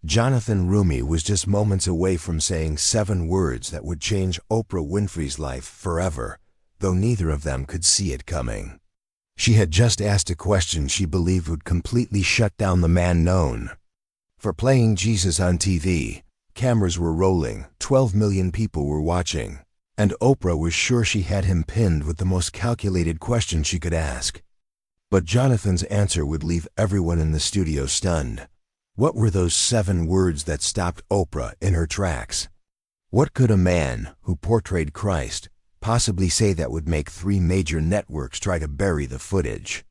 Jonathan Roumie was just moments away from saying 7 words that would change Oprah Winfrey's life forever, though neither of them could see it coming. She had just asked a question she believed would completely shut down the man known for playing Jesus on TV. Cameras were rolling, 12 million people were watching, and Oprah was sure she had him pinned with the most calculated question she could ask. But Jonathan's answer would leave everyone in the studio stunned. What were those 7 words that stopped Oprah in her tracks? What could a man who portrayed Christ possibly say that would make 3 major networks try to bury the footage?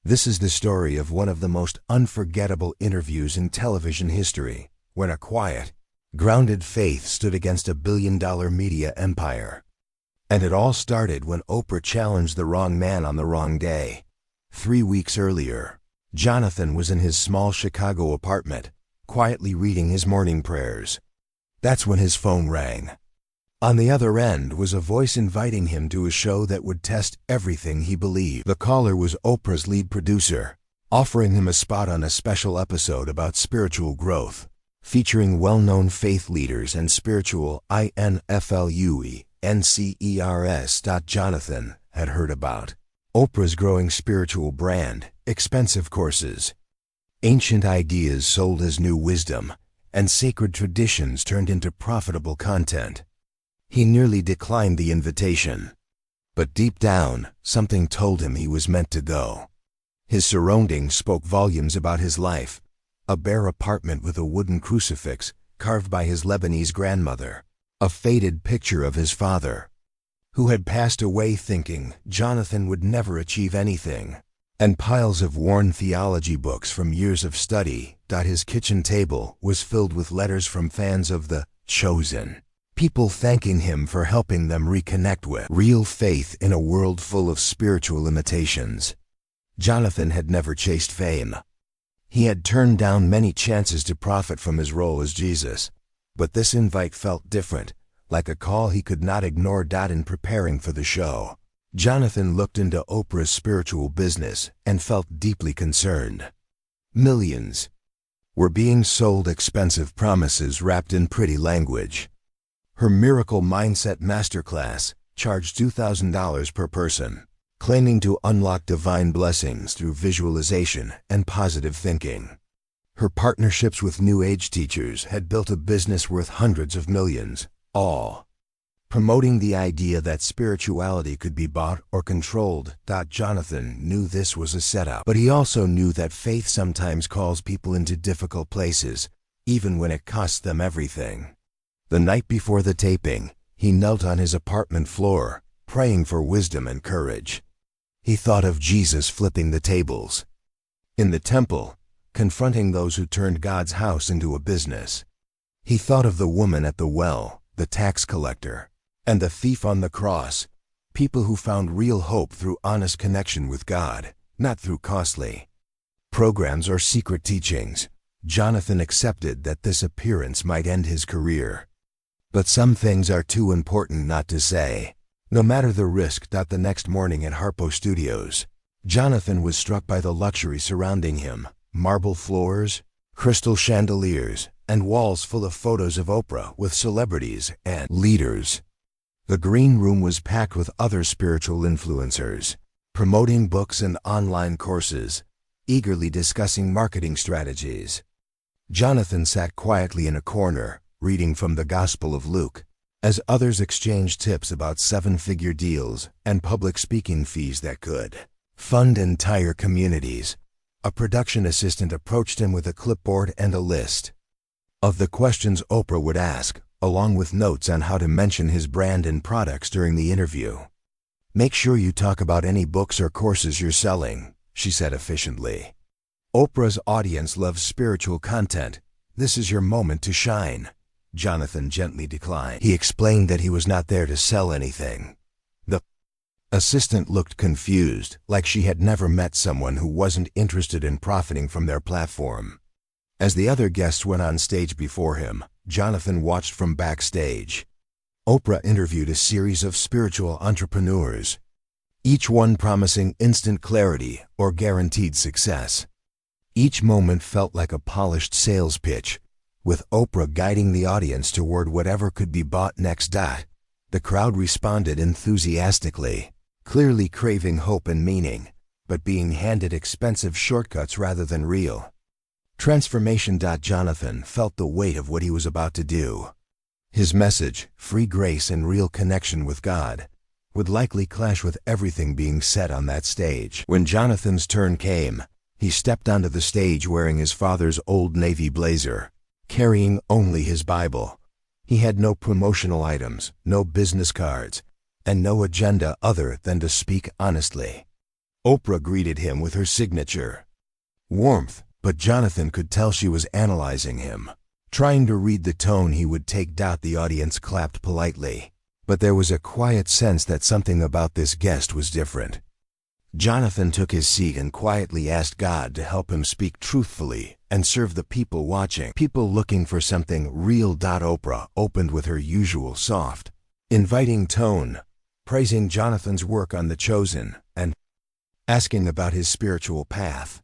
This is the story of one of the most unforgettable interviews in television history, when a quiet, grounded faith stood against a billion-dollar media empire. And it all started when Oprah challenged the wrong man on the wrong day. 3 weeks earlier, Jonathan was in his small Chicago apartment, quietly reading his morning prayers. That's when his phone rang. On the other end was a voice inviting him to a show that would test everything he believed. The caller was Oprah's lead producer, offering him a spot on a special episode about spiritual growth, featuring well-known faith leaders and spiritual influencers. Jonathan had heard about Oprah's growing spiritual brand, expensive courses, ancient ideas sold as new wisdom, and sacred traditions turned into profitable content. He nearly declined the invitation. But deep down, something told him he was meant to go. His surroundings spoke volumes about his life. A bare apartment with a wooden crucifix carved by his Lebanese grandmother, a faded picture of his father, who had passed away thinking Jonathan would never achieve anything, and piles of worn theology books from years of study. His kitchen table was filled with letters from fans of the Chosen, people thanking him for helping them reconnect with real faith in a world full of spiritual imitations. Jonathan had never chased fame. He had turned down many chances to profit from his role as Jesus, but this invite felt different, like a call he could not ignore. In preparing for the show, Jonathan looked into Oprah's spiritual business and felt deeply concerned. Millions were being sold expensive promises wrapped in pretty language. Her Miracle Mindset Masterclass charged $2,000 per person, claiming to unlock divine blessings through visualization and positive thinking. Her partnerships with New Age teachers had built a business worth hundreds of millions, all promoting the idea that spirituality could be bought or controlled. Jonathan knew this was a setup, but he also knew that faith sometimes calls people into difficult places, even when it costs them everything. The night before the taping, he knelt on his apartment floor, praying for wisdom and courage. He thought of Jesus flipping the tables in the temple, confronting those who turned God's house into a business. He thought of the woman at the well, the tax collector, and the thief on the cross, people who found real hope through honest connection with God, not through costly programs or secret teachings. Jonathan accepted that this appearance might end his career. But some things are too important not to say, no matter the risk. The next morning at Harpo Studios, Jonathan was struck by the luxury surrounding him: marble floors, crystal chandeliers, and walls full of photos of Oprah with celebrities and leaders. The green room was packed with other spiritual influencers, promoting books and online courses, eagerly discussing marketing strategies. Jonathan sat quietly in a corner, reading from the Gospel of Luke, as others exchanged tips about 7-figure deals and public speaking fees that could fund entire communities. A production assistant approached him with a clipboard and a list of the questions Oprah would ask, along with notes on how to mention his brand and products during the interview. "Make sure you talk about any books or courses you're selling," she said efficiently. "Oprah's audience loves spiritual content. This is your moment to shine." Jonathan gently declined. He explained that he was not there to sell anything. The assistant looked confused, like she had never met someone who wasn't interested in profiting from their platform. As the other guests went on stage before him, Jonathan watched from backstage. Oprah interviewed a series of spiritual entrepreneurs, each one promising instant clarity or guaranteed success. Each moment felt like a polished sales pitch, with Oprah guiding the audience toward whatever could be bought next. The crowd responded enthusiastically, clearly craving hope and meaning, but being handed expensive shortcuts rather than real transformation. Jonathan felt the weight of what he was about to do. His message, free grace and real connection with God, would likely clash with everything being said on that stage. When Jonathan's turn came, he stepped onto the stage wearing his father's old navy blazer, carrying only his Bible. He had no promotional items, no business cards, and no agenda other than to speak honestly. Oprah greeted him with her signature warmth, but Jonathan could tell she was analyzing him, trying to read the tone he would take. The audience clapped politely, but there was a quiet sense that something about this guest was different. Jonathan took his seat and quietly asked God to help him speak truthfully and serve the people watching, people looking for something real. Oprah opened with her usual soft, inviting tone, praising Jonathan's work on The Chosen and asking about his spiritual path.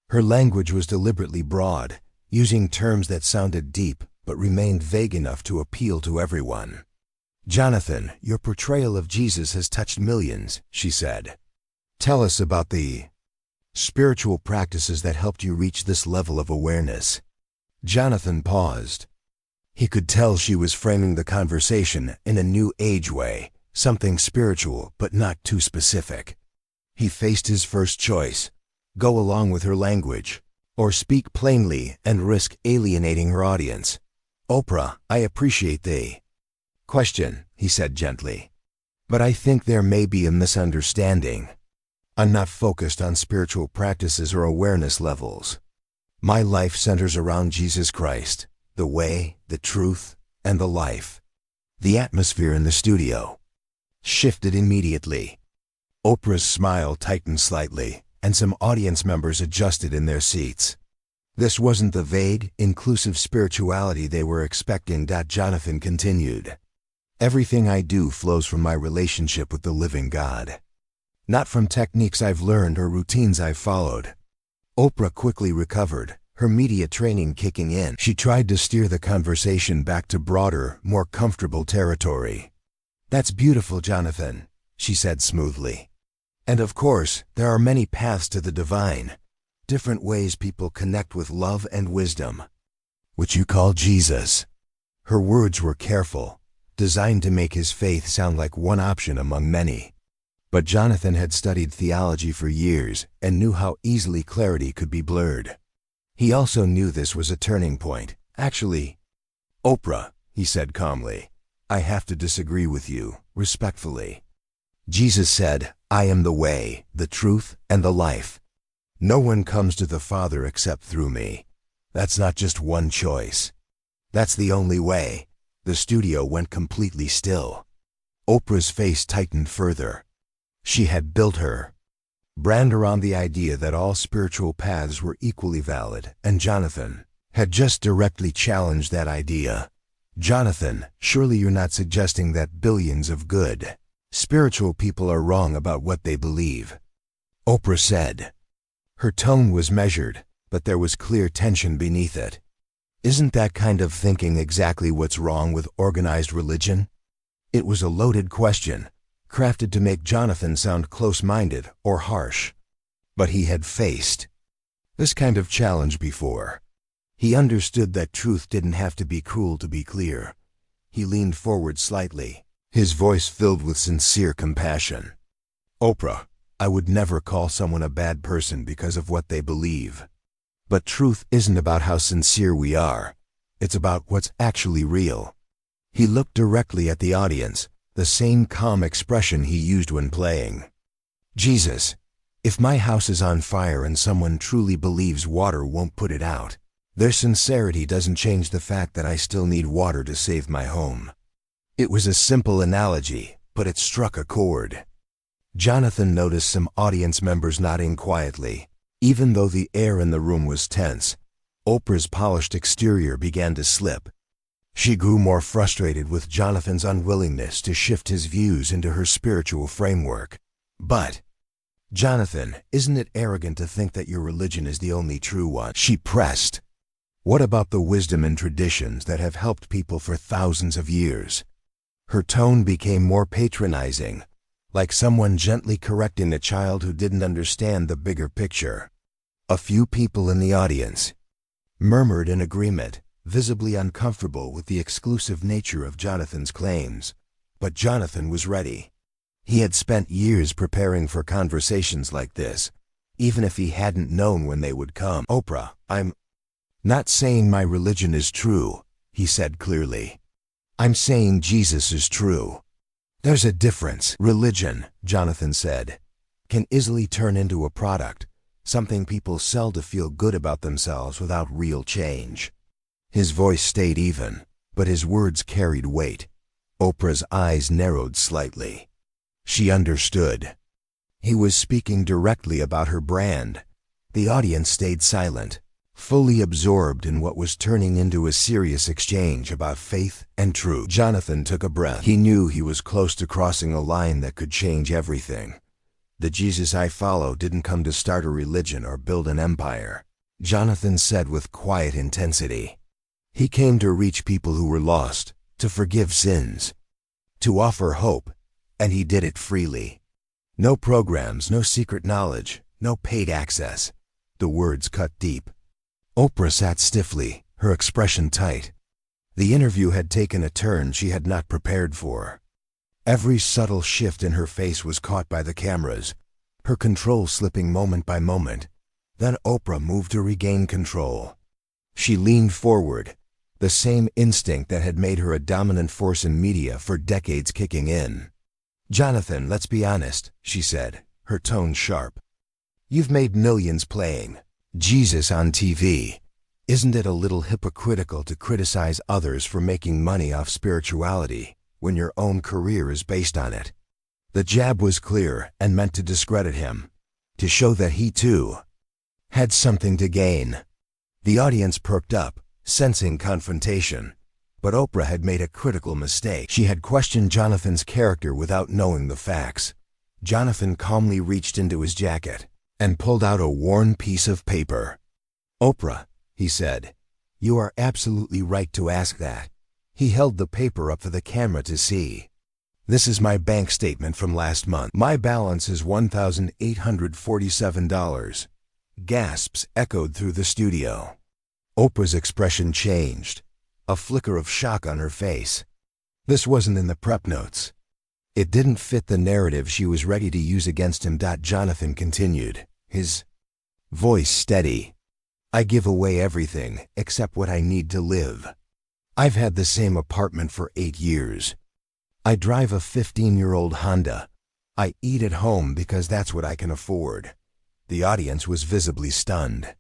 Her language was deliberately broad, using terms that sounded deep but remained vague enough to appeal to everyone. "Jonathan, your portrayal of Jesus has touched millions," she said. "Tell us about the spiritual practices that helped you reach this level of awareness." Jonathan paused. He could tell she was framing the conversation in a new age way, something spiritual but not too specific. He faced his first choice: go along with her language, or speak plainly and risk alienating her audience. "Oprah, I appreciate the question," he said gently, "but I think there may be a misunderstanding. I'm not focused on spiritual practices or awareness levels. My life centers around Jesus Christ, the way, the truth, and the life." The atmosphere in the studio shifted immediately. Oprah's smile tightened slightly, and some audience members adjusted in their seats. This wasn't the vague, inclusive spirituality they were expecting. Jonathan continued, "Everything I do flows from my relationship with the living God, not from techniques I've learned or routines I've followed." Oprah quickly recovered, her media training kicking in. She tried to steer the conversation back to broader, more comfortable territory. "That's beautiful, Jonathan," she said smoothly. "And of course, there are many paths to the divine, different ways people connect with love and wisdom, which you call Jesus." Her words were careful, designed to make his faith sound like one option among many. But Jonathan had studied theology for years and knew how easily clarity could be blurred. He also knew this was a turning point. "Actually, Oprah," he said calmly, "I have to disagree with you, respectfully. Jesus said, 'I am the way, the truth, and the life. No one comes to the Father except through me.' That's not just one choice. That's the only way." The studio went completely still. Oprah's face tightened further. She had built her brand around the idea that all spiritual paths were equally valid, and Jonathan had just directly challenged that idea. "Jonathan, surely you're not suggesting that billions of good, spiritual people are wrong about what they believe?" Oprah said. Her tone was measured, but there was clear tension beneath it. "Isn't that kind of thinking exactly what's wrong with organized religion?" It was a loaded question, crafted to make Jonathan sound close-minded or harsh. But he had faced this kind of challenge before. He understood that truth didn't have to be cruel to be clear. He leaned forward slightly, his voice filled with sincere compassion. "Oprah, I would never call someone a bad person because of what they believe. But truth isn't about how sincere we are. It's about what's actually real." He looked directly at the audience, the same calm expression he used when playing Jesus. "If my house is on fire and someone truly believes water won't put it out, their sincerity doesn't change the fact that I still need water to save my home." It was a simple analogy, but it struck a chord. Jonathan noticed some audience members nodding quietly. Even though the air in the room was tense, Oprah's polished exterior began to slip. She grew more frustrated with Jonathan's unwillingness to shift his views into her spiritual framework. "But, Jonathan, isn't it arrogant to think that your religion is the only true one?" she pressed. What about the wisdom and traditions that have helped people for thousands of years? Her tone became more patronizing, like someone gently correcting a child who didn't understand the bigger picture. A few people in the audience murmured in agreement, visibly uncomfortable with the exclusive nature of Jonathan's claims. But Jonathan was ready. He had spent years preparing for conversations like this, even if he hadn't known when they would come. "Oprah, I'm not saying my religion is true," he said clearly. "I'm saying Jesus is true. There's a difference. Religion," Jonathan said, "can easily turn into a product, something people sell to feel good about themselves without real change." His voice stayed even, but his words carried weight. Oprah's eyes narrowed slightly. She understood. He was speaking directly about her brand. The audience stayed silent, fully absorbed in what was turning into a serious exchange about faith and truth. Jonathan took a breath. He knew he was close to crossing a line that could change everything. "The Jesus I follow didn't come to start a religion or build an empire," Jonathan said with quiet intensity. "He came to reach people who were lost, to forgive sins, to offer hope, and he did it freely. No programs, no secret knowledge, no paid access." The words cut deep. Oprah sat stiffly, her expression tight. The interview had taken a turn she had not prepared for. Every subtle shift in her face was caught by the cameras, her control slipping moment by moment. Then Oprah moved to regain control. She leaned forward, the same instinct that had made her a dominant force in media for decades kicking in. "Jonathan, let's be honest," she said, her tone sharp. "You've made millions playing Jesus on TV. Isn't it a little hypocritical to criticize others for making money off spirituality when your own career is based on it?" The jab was clear and meant to discredit him, to show that he, too, had something to gain. The audience perked up, sensing confrontation. But Oprah had made a critical mistake. She had questioned Jonathan's character without knowing the facts. Jonathan calmly reached into his jacket and pulled out a worn piece of paper. "Oprah," he said, "you are absolutely right to ask that." He held the paper up for the camera to see. "This is my bank statement from last month. My balance is $1,847. Gasps echoed through the studio. Oprah's expression changed, a flicker of shock on her face. This wasn't in the prep notes. It didn't fit the narrative she was ready to use against him. Jonathan continued, his voice steady. "I give away everything except what I need to live. I've had the same apartment for 8 years. I drive a 15-year-old Honda. I eat at home because that's what I can afford." The audience was visibly stunned.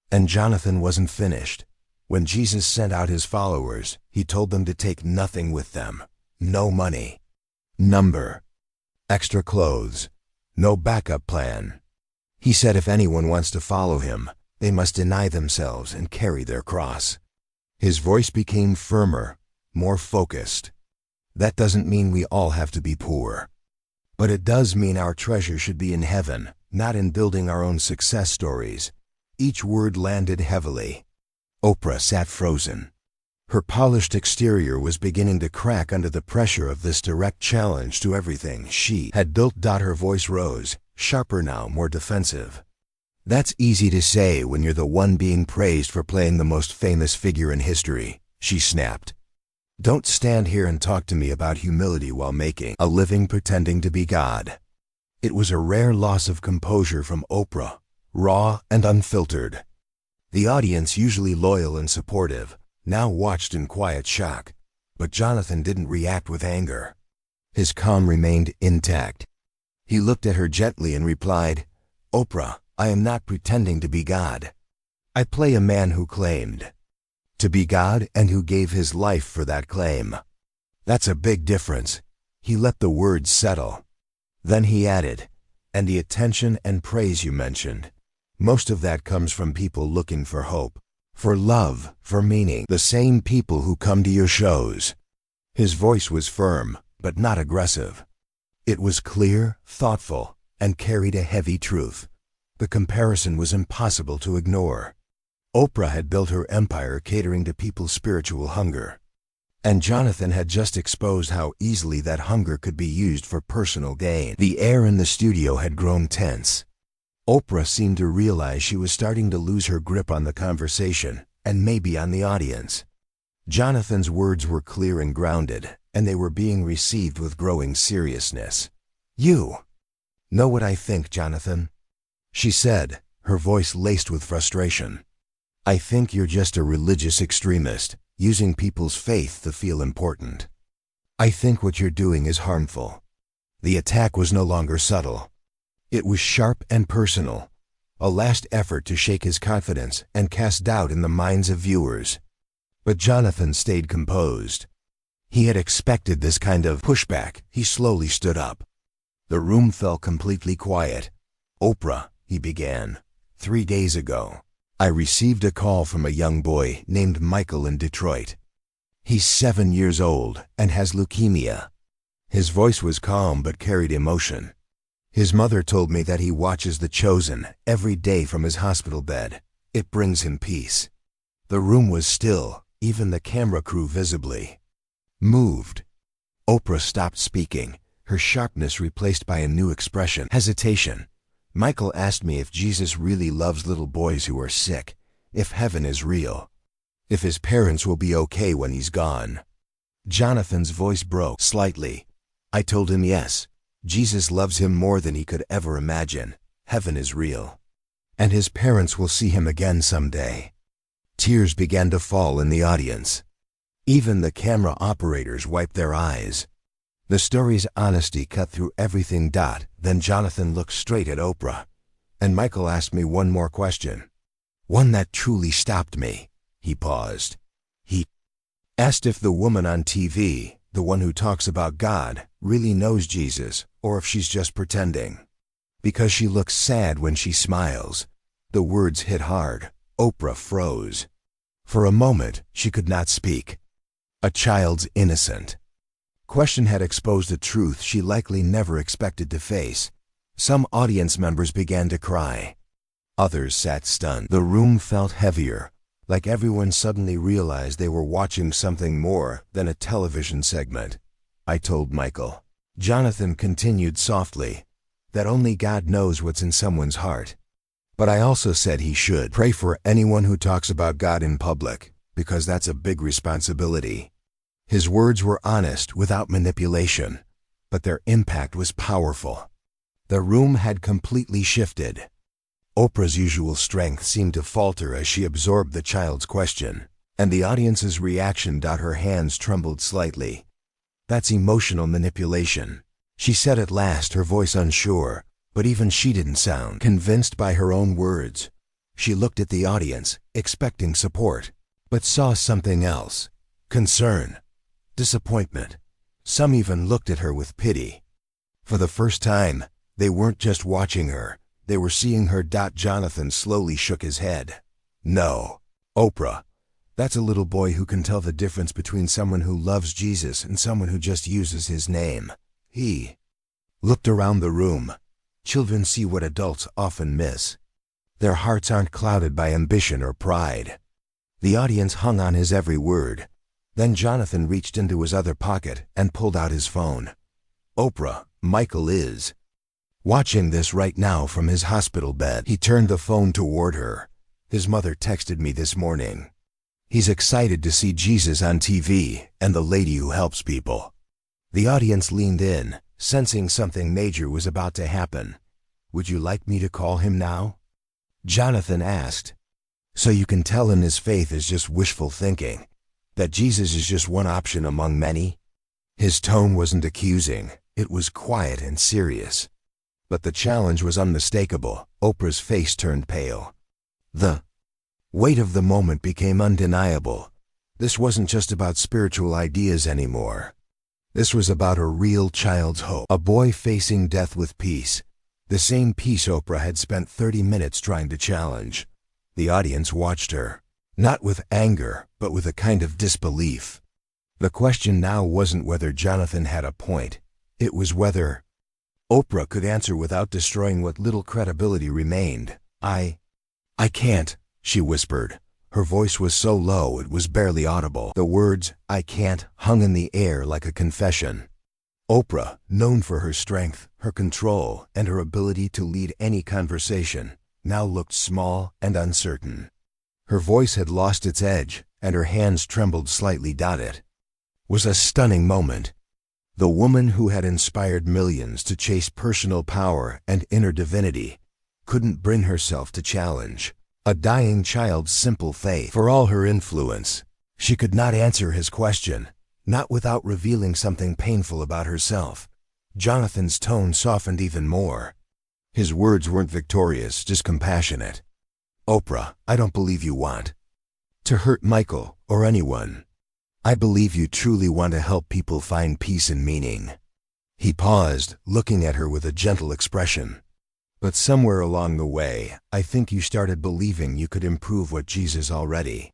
And Jonathan wasn't finished. When Jesus sent out his followers, he told them to take nothing with them. No money, number, extra clothes, no backup plan. He said if anyone wants to follow him, they must deny themselves and carry their cross. His voice became firmer, more focused. "That doesn't mean we all have to be poor. But it does mean our treasure should be in heaven, not in building our own success stories." Each word landed heavily. Oprah sat frozen. Her polished exterior was beginning to crack under the pressure of this direct challenge to everything she had built. Her voice rose, sharper now, more defensive. "That's easy to say when you're the one being praised for playing the most famous figure in history," she snapped. "Don't stand here and talk to me about humility while making a living pretending to be God." It was a rare loss of composure from Oprah, raw and unfiltered. The audience, usually loyal and supportive, now watched in quiet shock. But Jonathan didn't react with anger. His calm remained intact. He looked at her gently and replied, "Oprah, I am not pretending to be God. I play a man who claimed to be God and who gave his life for that claim. That's a big difference." He let the words settle. Then he added, "And the attention and praise you mentioned, most of that comes from people looking for hope, for love, for meaning, the same people who come to your shows." His voice was firm, but not aggressive. It was clear, thoughtful, and carried a heavy truth. The comparison was impossible to ignore. Oprah had built her empire catering to people's spiritual hunger. And Jonathan had just exposed how easily that hunger could be used for personal gain. The air in the studio had grown tense. Oprah seemed to realize she was starting to lose her grip on the conversation, and maybe on the audience. Jonathan's words were clear and grounded, and they were being received with growing seriousness. "You know what I think, Jonathan?" she said, her voice laced with frustration. "I think you're just a religious extremist, using people's faith to feel important. I think what you're doing is harmful." The attack was no longer subtle. It was sharp and personal, a last effort to shake his confidence and cast doubt in the minds of viewers. But Jonathan stayed composed. He had expected this kind of pushback. He slowly stood up. The room fell completely quiet. "Oprah," he began, "3 days ago, I received a call from a young boy named Michael in Detroit. He's 7 years old and has leukemia." His voice was calm but carried emotion. "His mother told me that he watches The Chosen every day from his hospital bed. It brings him peace." The room was still, even the camera crew visibly moved. Oprah stopped speaking, her sharpness replaced by a new expression, hesitation. "Michael asked me if Jesus really loves little boys who are sick, if heaven is real, if his parents will be okay when he's gone." Jonathan's voice broke slightly. "I told him yes. Jesus loves him more than he could ever imagine. Heaven is real. And his parents will see him again someday." Tears began to fall in the audience. Even the camera operators wiped their eyes. The story's honesty cut through everything. Then Jonathan looked straight at Oprah. "And Michael asked me one more question. One that truly stopped me." He paused. "He asked if the woman on TV, the one who talks about God, really knows Jesus, or if she's just pretending. Because she looks sad when she smiles." The words hit hard. Oprah froze. For a moment, she could not speak. A child's innocent question had exposed a truth she likely never expected to face. Some audience members began to cry. Others sat stunned. The room felt heavier, like everyone suddenly realized they were watching something more than a television segment. "I told Michael," Jonathan continued softly, "that only God knows what's in someone's heart. But I also said he should pray for anyone who talks about God in public, because that's a big responsibility." His words were honest, without manipulation, but their impact was powerful. The room had completely shifted. Oprah's usual strength seemed to falter as she absorbed the child's question, and the audience's reaction. Her hands trembled slightly. "That's emotional manipulation," she said at last, her voice unsure, but even she didn't sound convinced by her own words. She looked at the audience, expecting support, but saw something else: concern, disappointment. Some even looked at her with pity. For the first time, they weren't just watching her, they were seeing her. Jonathan slowly shook his head. "No, Oprah, that's a little boy who can tell the difference between someone who loves Jesus and someone who just uses his name." He looked around the room. Children see what adults often miss. Their hearts aren't clouded by ambition or pride. The audience hung on his every word. Then Jonathan reached into his other pocket and pulled out his phone. "Oprah, Michael is watching this right now from his hospital bed." He turned the phone toward her. "His mother texted me this morning. He's excited to see Jesus on TV and the lady who helps people." The audience leaned in, sensing something major was about to happen. "Would you like me to call him now?" Jonathan asked. "So you can tell him his faith is just wishful thinking, that Jesus is just one option among many?" His tone wasn't accusing, it was quiet and serious. But the challenge was unmistakable. Oprah's face turned pale. The weight of the moment became undeniable. This wasn't just about spiritual ideas anymore. This was about a real child's hope, a boy facing death with peace, the same peace Oprah had spent 30 minutes trying to challenge. The audience watched her, not with anger, but with a kind of disbelief. The question now wasn't whether Jonathan had a point, it was whether Oprah could answer without destroying what little credibility remained. I can't," she whispered, Her voice was so low it was barely audible. The words, "I can't," hung in the air like a confession. Oprah, known for her strength, her control, and her ability to lead any conversation, now looked small and uncertain. Her voice had lost its edge, and her hands trembled slightly. It was a stunning moment. The woman who had inspired millions to chase personal power and inner divinity couldn't bring herself to challenge a dying child's simple faith. For all her influence, she could not answer his question, not without revealing something painful about herself. Jonathan's tone softened even more. His words weren't victorious, just compassionate. "Oprah, I don't believe you want to hurt Michael or anyone. I believe you truly want to help people find peace and meaning." He paused, looking at her with a gentle expression. "But somewhere along the way, I think you started believing you could improve what Jesus already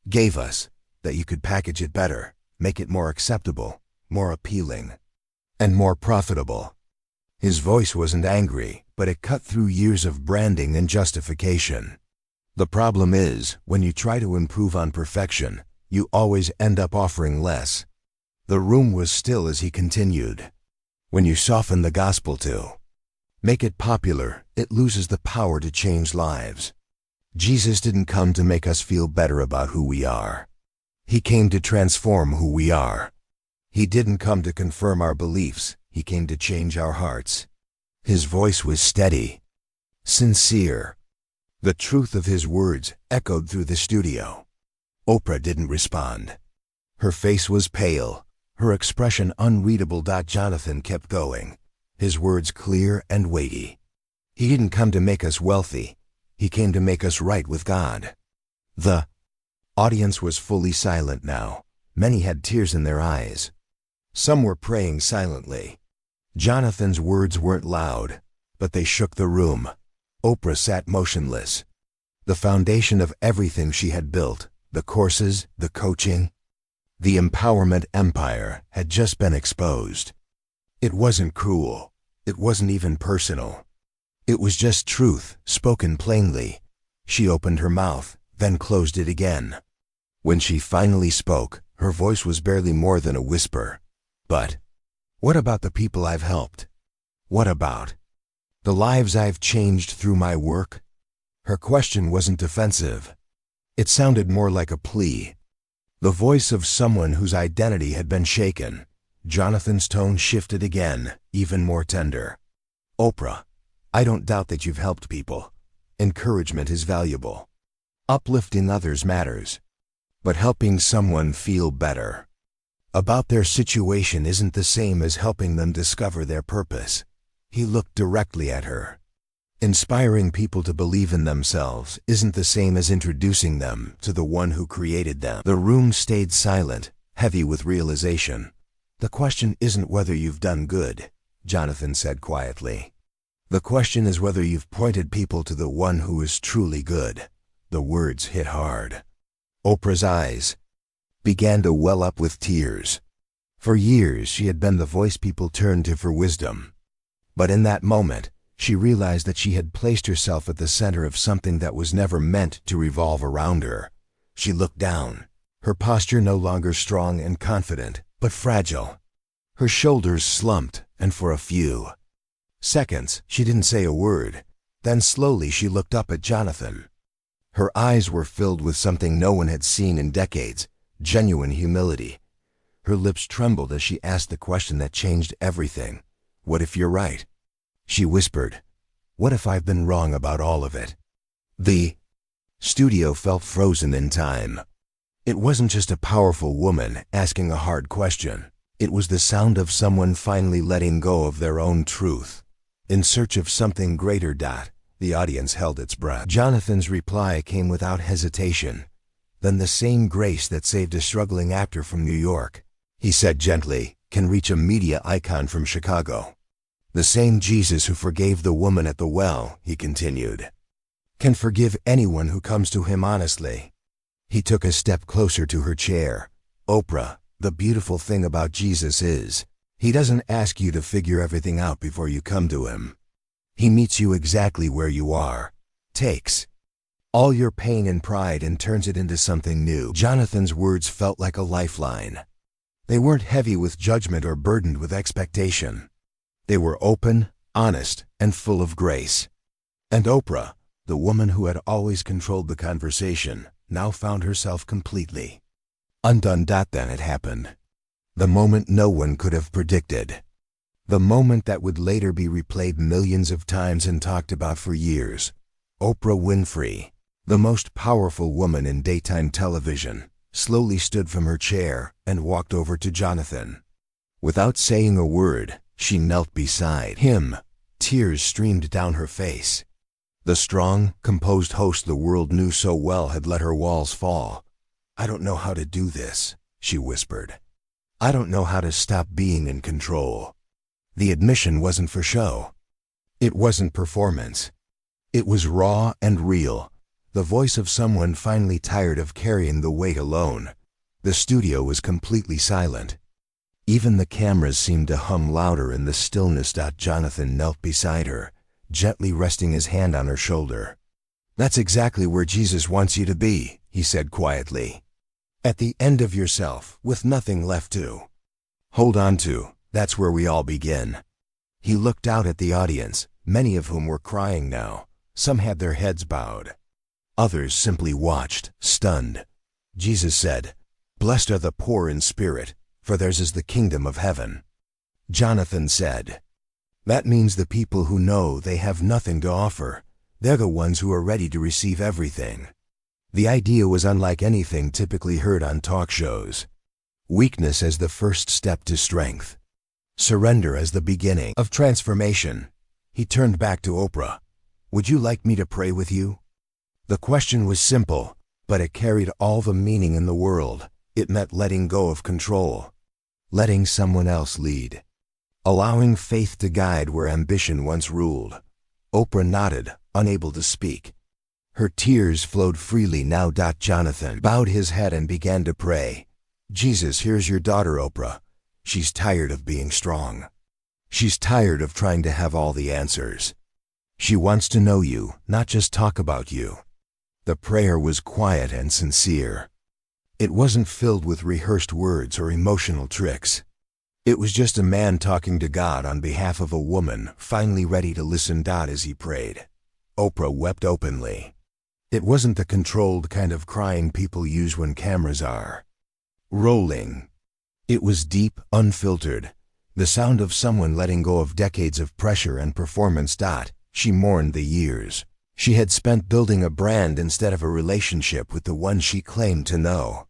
gave us, that you could package it better, make it more acceptable, more appealing, and more profitable." His voice wasn't angry, but it cut through years of branding and justification. "The problem is, when you try to improve on perfection, you always end up offering less." The room was still as he continued. "When you soften the gospel to make it popular, it loses the power to change lives. Jesus didn't come to make us feel better about who we are. He came to transform who we are. He didn't come to confirm our beliefs, he came to change our hearts." His voice was steady, sincere. The truth of his words echoed through the studio. Oprah didn't respond. Her face was pale, her expression unreadable. Jonathan kept going, his words clear and weighty. "He didn't come to make us wealthy. He came to make us right with God." The audience was fully silent now. Many had tears in their eyes. Some were praying silently. Jonathan's words weren't loud, but they shook the room. Oprah sat motionless. The foundation of everything she had built, the courses, the coaching, the empowerment empire, had just been exposed. It wasn't cruel. It wasn't even personal. It was just truth, spoken plainly. She opened her mouth, then closed it again. When she finally spoke, her voice was barely more than a whisper. "But what about the people I've helped? What about the lives I've changed through my work?" Her question wasn't defensive. It sounded more like a plea. The voice of someone whose identity had been shaken. Jonathan's tone shifted again, even more tender. "Oprah, I don't doubt that you've helped people. Encouragement is valuable. Uplifting others matters. But helping someone feel better about their situation isn't the same as helping them discover their purpose." He looked directly at her. "Inspiring people to believe in themselves isn't the same as introducing them to the one who created them." The room stayed silent, heavy with realization. "The question isn't whether you've done good," Jonathan said quietly. "The question is whether you've pointed people to the one who is truly good." The words hit hard. Oprah's eyes began to well up with tears. For years she had been the voice people turned to for wisdom. But in that moment, she realized that she had placed herself at the center of something that was never meant to revolve around her. She looked down, her posture no longer strong and confident, but fragile. Her shoulders slumped, and for a few seconds she didn't say a word. Then slowly she looked up at Jonathan. Her eyes were filled with something no one had seen in decades, genuine humility. Her lips trembled as she asked the question that changed everything. "What if you're right?" She whispered. "What if I've been wrong about all of it?" The studio felt frozen in time. It wasn't just a powerful woman asking a hard question. It was the sound of someone finally letting go of their own truth, in search of something greater. The audience held its breath. Jonathan's reply came without hesitation, then the same grace that saved a struggling actor from New York. He said gently, "Can reach a media icon from Chicago. The same Jesus who forgave the woman at the well," he continued, "can forgive anyone who comes to him honestly." He took a step closer to her chair. "Oprah, the beautiful thing about Jesus is, he doesn't ask you to figure everything out before you come to him. He meets you exactly where you are, takes all your pain and pride and turns it into something new. Jonathan's words felt like a lifeline. They weren't heavy with judgment or burdened with expectation. They were open, honest, and full of grace. And Oprah, the woman who had always controlled the conversation, now found herself completely undone. Then it happened. The moment no one could have predicted. The moment that would later be replayed millions of times and talked about for years. Oprah Winfrey, the most powerful woman in daytime television, slowly stood from her chair and walked over to Jonathan. Without saying a word, she knelt beside him. Tears streamed down her face. The strong, composed host the world knew so well had let her walls fall. "I don't know how to do this," she whispered. "I don't know how to stop being in control." The admission wasn't for show. It wasn't performance. It was raw and real. The voice of someone finally tired of carrying the weight alone. The studio was completely silent. Even the cameras seemed to hum louder in the stillness. Jonathan knelt beside her, gently resting his hand on her shoulder. "That's exactly where Jesus wants you to be," he said quietly. "At the end of yourself, with nothing left to hold on to. That's where we all begin." He looked out at the audience, many of whom were crying now. Some had their heads bowed. Others simply watched, stunned. Jesus said, "Blessed are the poor in spirit, for theirs is the kingdom of heaven." Jonathan said, "That means the people who know they have nothing to offer. They're the ones who are ready to receive everything." The idea was unlike anything typically heard on talk shows. Weakness as the first step to strength. Surrender as the beginning of transformation. He turned back to Oprah. "Would you like me to pray with you?" The question was simple, but it carried all the meaning in the world. It meant letting go of control. Letting someone else lead. Allowing faith to guide where ambition once ruled. Oprah nodded, unable to speak. Her tears flowed freely now. Jonathan bowed his head and began to pray. "Jesus, here's your daughter, Oprah. She's tired of being strong. She's tired of trying to have all the answers. She wants to know you, not just talk about you." The prayer was quiet and sincere. It wasn't filled with rehearsed words or emotional tricks. It was just a man talking to God on behalf of a woman, finally ready to listen. As he prayed, Oprah wept openly. It wasn't the controlled kind of crying people use when cameras are rolling. It was deep, unfiltered, the sound of someone letting go of decades of pressure and performance. She mourned the years she had spent building a brand instead of a relationship with the one she claimed to know.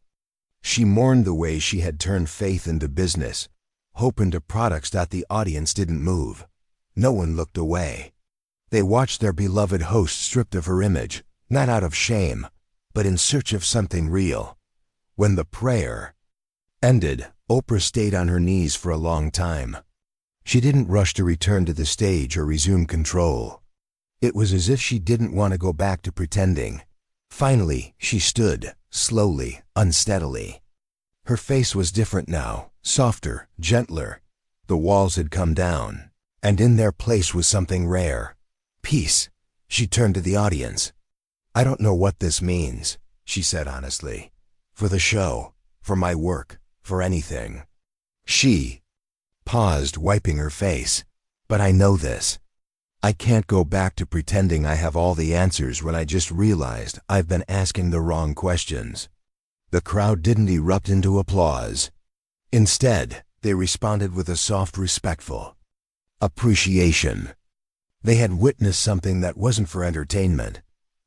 She mourned the way she had turned faith into business, hope into products. The audience didn't move. No one looked away. They watched their beloved host stripped of her image, not out of shame, but in search of something real. When the prayer ended, Oprah stayed on her knees for a long time. She didn't rush to return to the stage or resume control. It was as if she didn't want to go back to pretending. Finally, she stood, slowly, unsteadily. Her face was different now, softer, gentler. The walls had come down, and in their place was something rare. Peace. She turned to the audience. "I don't know what this means," she said honestly. "For the show, for my work, for anything." She paused, wiping her face. "But I know this. I can't go back to pretending I have all the answers when I just realized I've been asking the wrong questions." The crowd didn't erupt into applause. Instead, they responded with a soft, respectful appreciation. They had witnessed something that wasn't for entertainment.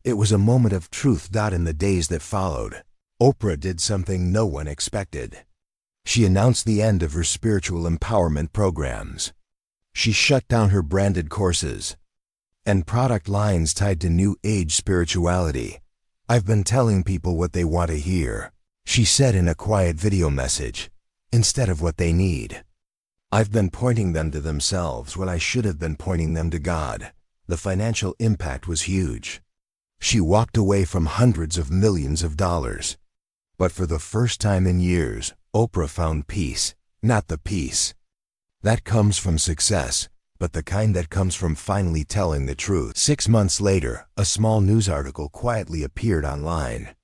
It was a moment of truth. In the days that followed, Oprah did something no one expected. She announced the end of her spiritual empowerment programs. She shut down her branded courses and product lines tied to New Age spirituality. "I've been telling people what they want to hear," she said in a quiet video message, "instead of what they need. I've been pointing them to themselves when I should have been pointing them to God." The financial impact was huge. She walked away from hundreds of millions of dollars. But for the first time in years, Oprah found peace, not the peace that comes from success, but the kind that comes from finally telling the truth. 6 months later, a small news article quietly appeared online.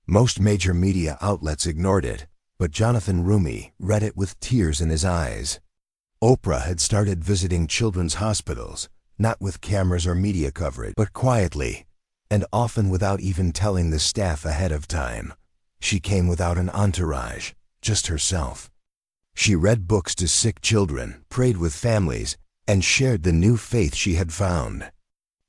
Most major media outlets ignored it, but Jonathan Roumie read it with tears in his eyes. Oprah had started visiting children's hospitals, not with cameras or media coverage, but quietly, and often without even telling the staff ahead of time. She came without an entourage, just herself. She read books to sick children, prayed with families, and shared the new faith she had found.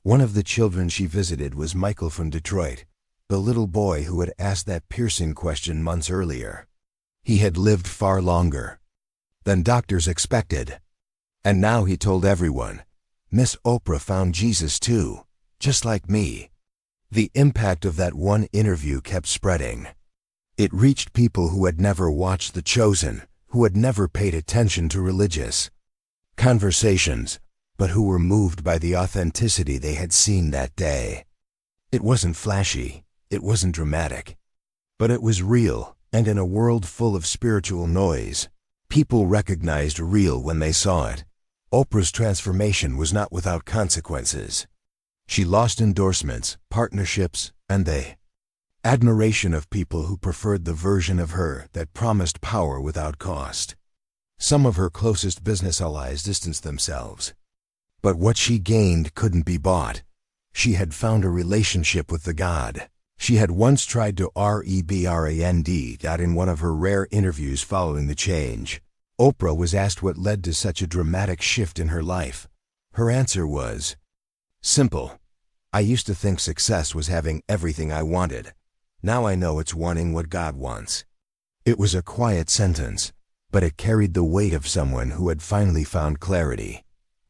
One of the children she visited was Michael from Detroit, the little boy who had asked that piercing question months earlier. He had lived far longer than doctors expected. And now he told everyone, "Miss Oprah found Jesus too, just like me." The impact of that one interview kept spreading. It reached people who had never watched The Chosen, who had never paid attention to religious conversations, but who were moved by the authenticity they had seen that day. It wasn't flashy, it wasn't dramatic, but it was real, and in a world full of spiritual noise, people recognized real when they saw it. Oprah's transformation was not without consequences. She lost endorsements, partnerships, and the admiration of people who preferred the version of her that promised power without cost. Some of her closest business allies distanced themselves. But what she gained couldn't be bought. She had found a relationship with the God she had once tried to rebrand. In one of her rare interviews following the change, Oprah was asked what led to such a dramatic shift in her life. Her answer was simple. "I used to think success was having everything I wanted. Now I know it's wanting what God wants." It was a quiet sentence, but it carried the weight of someone who had finally found clarity.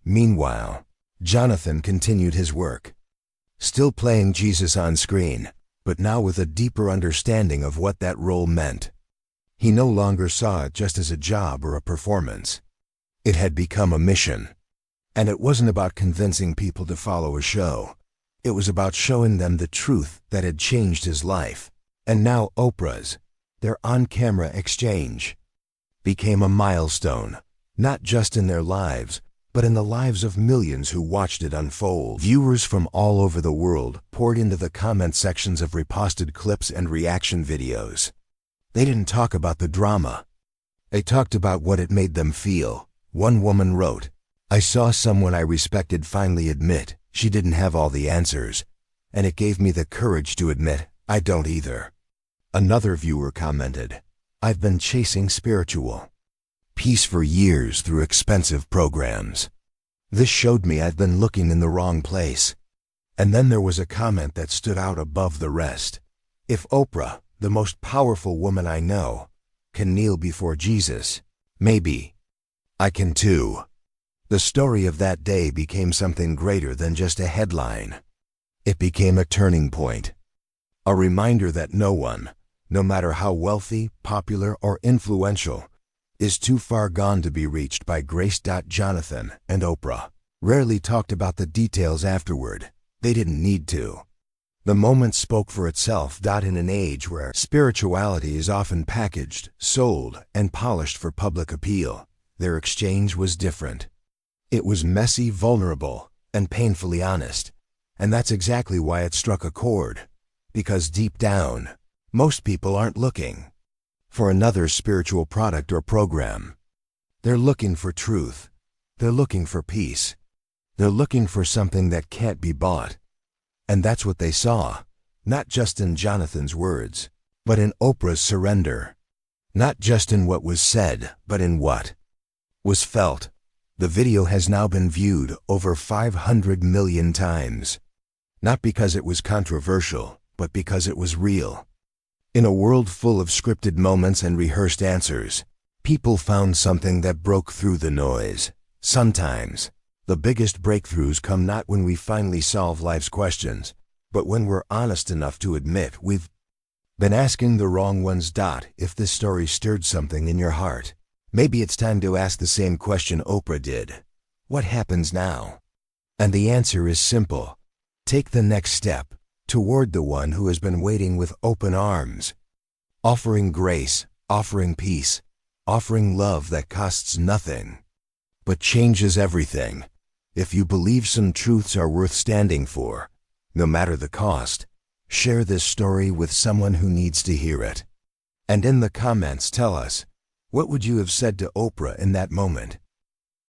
Meanwhile, Jonathan continued his work, still playing Jesus on screen, but now with a deeper understanding of what that role meant. He no longer saw it just as a job or a performance. It had become a mission. And it wasn't about convincing people to follow a show. It was about showing them the truth that had changed his life. And now Oprah's, their on-camera exchange, became a milestone, not just in their lives, but in the lives of millions who watched it unfold. Viewers from all over the world poured into the comment sections of reposted clips and reaction videos. They didn't talk about the drama. They talked about what it made them feel. One woman wrote, "I saw someone I respected finally admit she didn't have all the answers, and it gave me the courage to admit I don't either." Another viewer commented, "I've been chasing spiritual peace for years through expensive programs. This showed me I've been looking in the wrong place." And then there was a comment that stood out above the rest. "If Oprah, the most powerful woman I know, can kneel before Jesus, maybe I can too." The story of that day became something greater than just a headline. It became a turning point. A reminder that no one, no matter how wealthy, popular, or influential, is too far gone to be reached by grace. Jonathan and Oprah rarely talked about the details afterward. They didn't need to. The moment spoke for itself. In an age where spirituality is often packaged, sold, and polished for public appeal, their exchange was different. It was messy, vulnerable, and painfully honest. And that's exactly why it struck a chord. Because deep down, most people aren't looking for another spiritual product or program. They're looking for truth. They're looking for peace. They're looking for something that can't be bought. And that's what they saw, not just in Jonathan's words, but in Oprah's surrender. Not just in what was said, but in what was felt. The video has now been viewed over 500 million times. Not because it was controversial, but because it was real. In a world full of scripted moments and rehearsed answers, people found something that broke through the noise. Sometimes, the biggest breakthroughs come not when we finally solve life's questions, but when we're honest enough to admit we've been asking the wrong ones. If this story stirred something in your heart, maybe it's time to ask the same question Oprah did. What happens now? And the answer is simple. Take the next step toward the one who has been waiting with open arms, offering grace, offering peace, offering love that costs nothing, but changes everything. If you believe some truths are worth standing for, no matter the cost, share this story with someone who needs to hear it. And in the comments tell us, what would you have said to Oprah in that moment?